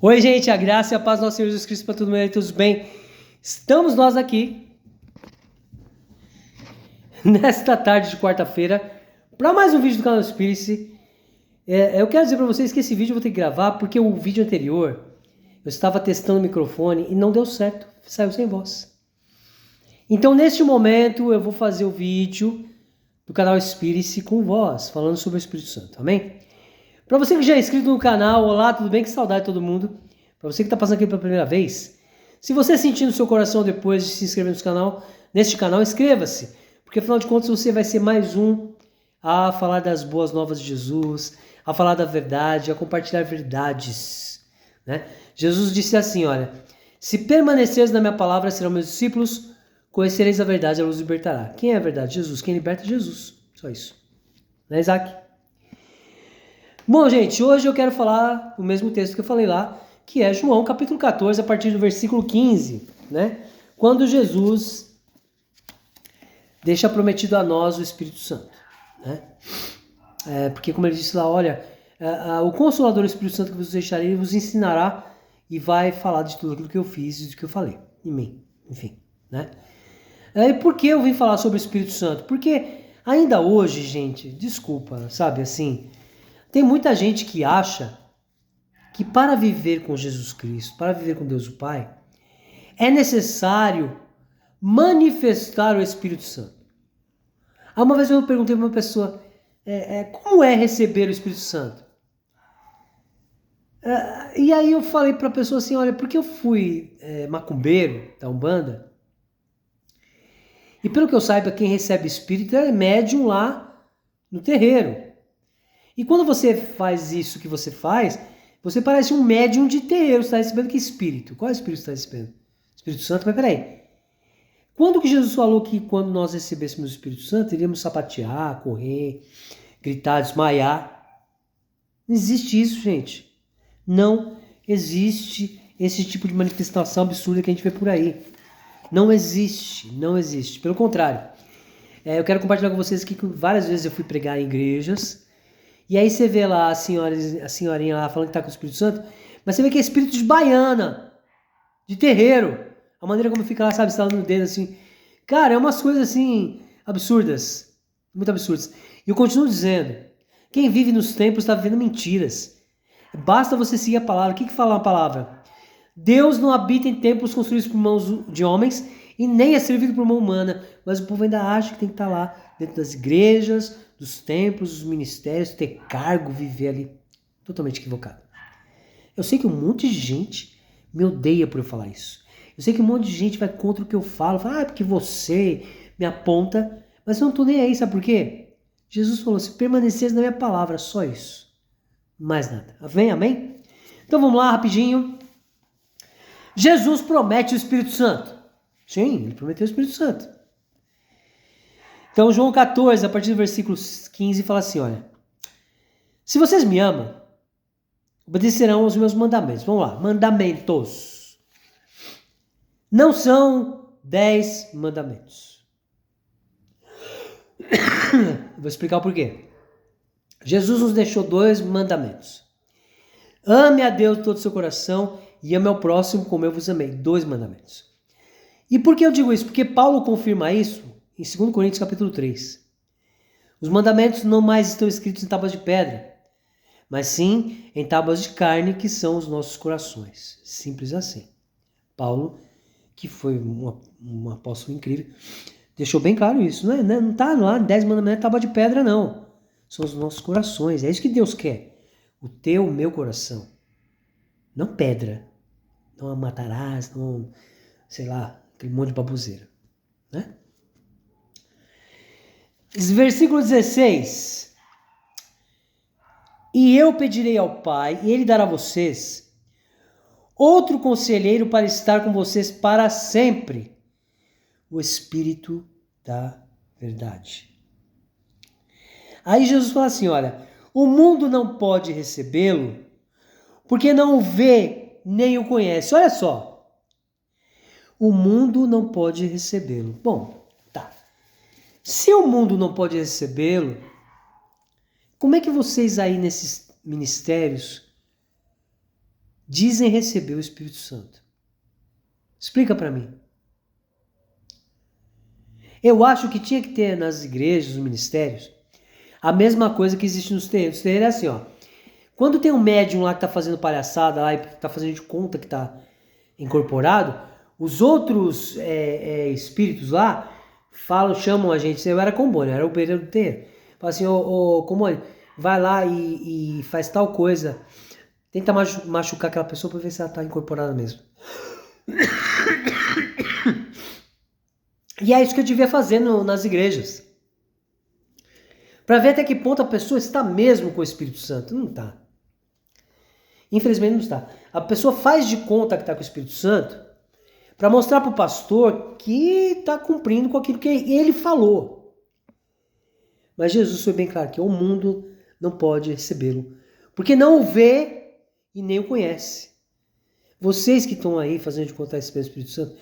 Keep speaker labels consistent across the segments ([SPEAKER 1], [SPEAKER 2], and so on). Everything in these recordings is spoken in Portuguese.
[SPEAKER 1] Oi, gente, a graça e a paz do nosso Senhor Jesus Cristo para todo mundo e todos bem. Estamos nós aqui, nesta tarde de quarta-feira, para mais um vídeo do canal Spirit. Eu quero dizer para vocês que esse vídeo eu vou ter que gravar porque o vídeo anterior eu estava testando o microfone e não deu certo, saiu sem voz. Então, neste momento, eu vou fazer o vídeo do canal Spirit com voz, falando sobre o Espírito Santo, amém? Para você que já é inscrito no canal, olá, tudo bem? Que saudade de todo mundo. Para você que está passando aqui pela primeira vez, se você sentir no seu coração depois de se inscrever neste canal, inscreva-se, porque afinal de contas você vai ser mais um a falar das boas novas de Jesus, a falar da verdade, a compartilhar verdades, né? Jesus disse assim, olha, se permaneceres na minha palavra, serão meus discípulos, conhecereis a verdade, ela os libertará. Quem é a verdade? Jesus. Quem liberta? Jesus. Só isso. Né, Isaac? Bom, gente, hoje eu quero falar o mesmo texto que eu falei lá, que é João capítulo 14, a partir do versículo 15, né? Quando Jesus deixa prometido a nós o Espírito Santo, né? Porque como ele disse lá, olha, o Consolador, o Espírito Santo que vos deixarei, ele vos ensinará e vai falar de tudo aquilo que eu fiz e do que eu falei em mim, enfim, né? E por que eu vim falar sobre o Espírito Santo? Porque ainda hoje, gente, desculpa, sabe, assim, tem muita gente que acha que para viver com Jesus Cristo, para viver com Deus o Pai, é necessário manifestar o Espírito Santo. Uma vez eu perguntei para uma pessoa, como é receber o Espírito Santo? E aí eu falei para a pessoa assim, olha, porque eu fui macumbeiro da Umbanda, e pelo que eu saiba, quem recebe Espírito é médium lá no terreiro. E quando você faz isso que você faz, você parece um médium de terreiro. Você está recebendo que espírito? Qual espírito você está recebendo? Espírito Santo? Mas peraí. Quando que Jesus falou que quando nós recebêssemos o Espírito Santo, iríamos sapatear, correr, gritar, desmaiar? Não existe isso, gente. Não existe esse tipo de manifestação absurda que a gente vê por aí. Não existe, não existe. Pelo contrário. Eu quero compartilhar com vocês que várias vezes eu fui pregar em igrejas. E aí você vê lá a senhorinha lá falando que tá com o Espírito Santo, mas você vê que é espírito de baiana, de terreiro. A maneira como fica lá, sabe, estalando no dedo assim. Cara, é umas coisas assim, absurdas. Muito absurdas. E eu continuo dizendo, quem vive nos templos está vivendo mentiras. Basta você seguir a palavra. O que fala a palavra? Deus não habita em templos construídos por mãos de homens e nem é servido por mão humana. Mas o povo ainda acha que tem que estar lá dentro das igrejas, dos templos, dos ministérios, ter cargo, viver ali. Totalmente equivocado. Eu sei que um monte de gente me odeia por eu falar isso. Eu sei que um monte de gente vai contra o que eu falo. Fala, é porque você me aponta. Mas eu não tô nem aí, sabe por quê? Jesus falou, se permaneceres na minha palavra, só isso. Mais nada. Amém? Amém? Então vamos lá, rapidinho. Jesus promete o Espírito Santo. Sim, ele prometeu o Espírito Santo. Então, João 14, a partir do versículo 15, fala assim, olha. Se vocês me amam, obedecerão aos meus mandamentos. Vamos lá, mandamentos. Não são 10 mandamentos. Vou explicar o porquê. Jesus nos deixou 2 mandamentos. Ame a Deus de todo o seu coração e ame ao próximo como eu vos amei. 2 mandamentos. E por que eu digo isso? Porque Paulo confirma isso em 2 Coríntios capítulo 3. Os mandamentos não mais estão escritos em tábuas de pedra, mas sim em tábuas de carne, que são os nossos corações. Simples assim. Paulo, que foi um apóstolo incrível, deixou bem claro isso. Não está lá 10 mandamentos em tábua de pedra, não. São os nossos corações. É isso que Deus quer. O teu, o meu coração. Não pedra. Não matarás, não, sei lá, aquele monte de baboseira. Né? Versículo 16. E eu pedirei ao Pai, e Ele dará a vocês outro conselheiro para estar com vocês para sempre, o Espírito da verdade. Aí Jesus fala assim, olha, o mundo não pode recebê-lo, porque não o vê nem o conhece. Olha só, o mundo não pode recebê-lo. Bom, tá. Se o mundo não pode recebê-lo, como é que vocês aí nesses ministérios dizem receber o Espírito Santo? Explica para mim. Eu acho que tinha que ter nas igrejas, nos ministérios, a mesma coisa que existe nos terreiros. Os terreiros é assim, ó. Quando tem um médium lá que tá fazendo palhaçada lá e tá fazendo de conta que tá incorporado, os outros espíritos lá chamam a gente. Eu era Combone, eu era o beira do terreiro. Fala assim, ô Combone, vai lá e faz tal coisa. Tenta machucar aquela pessoa pra ver se ela tá incorporada mesmo. E é isso que eu devia fazer nas igrejas. Para ver até que ponto a pessoa está mesmo com o Espírito Santo. Não está. Infelizmente não está. A pessoa faz de conta que está com o Espírito Santo para mostrar para o pastor que está cumprindo com aquilo que ele falou. Mas Jesus foi bem claro que o mundo não pode recebê-lo, porque não o vê e nem o conhece. Vocês que estão aí fazendo de conta esse Espírito Santo.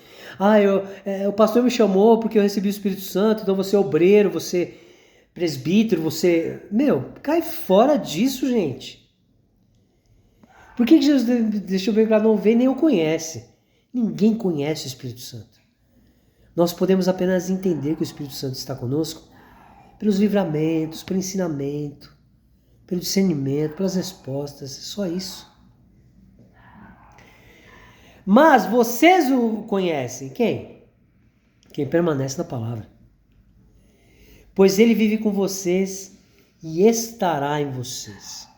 [SPEAKER 1] O pastor me chamou porque eu recebi o Espírito Santo, então você é obreiro, você presbítero, você... cai fora disso, gente. Por que Jesus deixou bem claro, não vê nem o conhece? Ninguém conhece o Espírito Santo. Nós podemos apenas entender que o Espírito Santo está conosco pelos livramentos, pelo ensinamento, pelo discernimento, pelas respostas, é só isso. Mas vocês o conhecem, quem? Quem permanece na palavra. Pois ele vive com vocês e estará em vocês.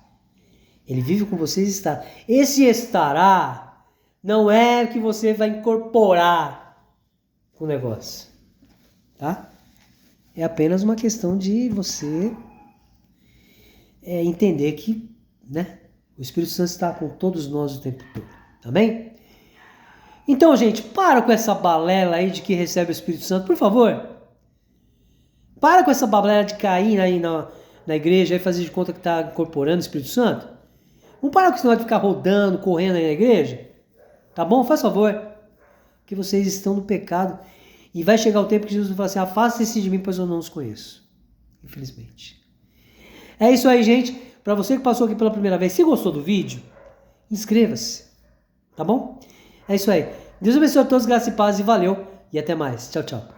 [SPEAKER 1] Ele vive com vocês e estará. Esse estará não é que você vai incorporar o negócio, tá? É apenas uma questão de você entender que, né, o Espírito Santo está com todos nós o tempo todo, tá bem? Então, gente, para com essa balela aí de que recebe o Espírito Santo, por favor. Para com essa balela de cair aí na igreja e fazer de conta que está incorporando o Espírito Santo. Vamos parar com esse negócio de ficar rodando, correndo aí na igreja. Tá bom? Faz favor. Que vocês estão no pecado. E vai chegar o tempo que Jesus vai falar assim, afasta-se de mim, pois eu não os conheço. Infelizmente. É isso aí, gente. Para você que passou aqui pela primeira vez, se gostou do vídeo, inscreva-se. Tá bom? É isso aí. Deus abençoe a todos, graça e paz, e valeu. E até mais. Tchau, tchau.